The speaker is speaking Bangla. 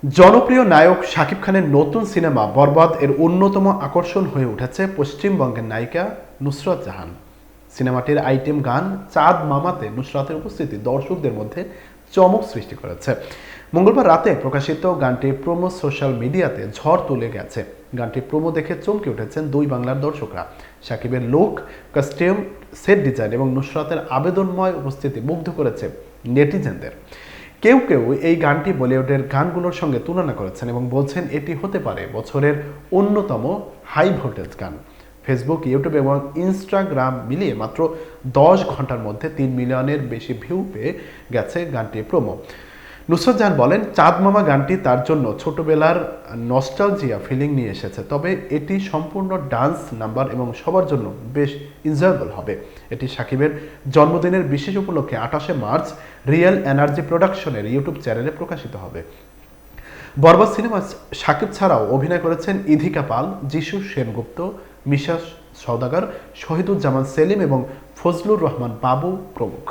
জনপ্রিয় নায়ক শাকিব খানের নতুন সিনেমা বরবাদ এর অন্যতম আকর্ষণ হয়ে উঠেছে পশ্চিমবঙ্গের নায়িকা নুসরাত জাহান। সিনেমাটির আইটেম গান চাঁদ মামাতে নুসরাতের উপস্থিতি দর্শকদের মধ্যে চমক সৃষ্টি করেছে। মঙ্গলবার রাতে প্রকাশিত গানটির প্রোমো সোশ্যাল মিডিয়াতে ঝড় তুলে গেছে। গানটির প্রোমো দেখে চমকে উঠেছেন দুই বাংলার দর্শকরা। শাকিবের লুক, কাস্টিউম, সেট ডিজাইন এবং নুসরাতের আবেদনময় উপস্থিতি মুগ্ধ করেছে নেটিজেনদের। কেউ কেউ এই গানটি বলিউডের গানগুলোর সঙ্গে তুলনা করেছেন এবং বলছেন এটি হতে পারে বছরের অন্যতম হাই ভোল্টেজ গান। ফেসবুক, ইউটিউব এবং ইনস্টাগ্রাম মিলিয়ে মাত্র 10 ঘন্টার মধ্যে 3 মিলিয়নের বেশি ভিউ পেয়ে গেছে গানটির প্রোমো। নুসরাত জাহান বলেন, চাঁদ মামা গানটি তার জন্য ছোটবেলার নস্টালজিয়া ফিলিং নিয়ে এসেছে, তবে এটি সম্পূর্ণ ডান্স নাম্বার এবং সবার জন্য বেশ এনজয়েবল হবে। এটি শাকিবের জন্মদিনের বিশেষ উপলক্ষে 28 মার্চ রিয়েল এনার্জি প্রোডাকশনের ইউটিউব চ্যানেলে প্রকাশিত হবে। বরবাদ সিনেমা শাকিব ছাড়াও অভিনয় করেছেন ইধিকা পাল, যিশু সেনগুপ্ত, মিশা সওদাগর, শহীদুজ্জামান সেলিম এবং ফজলুর রহমান বাবু প্রমুখ।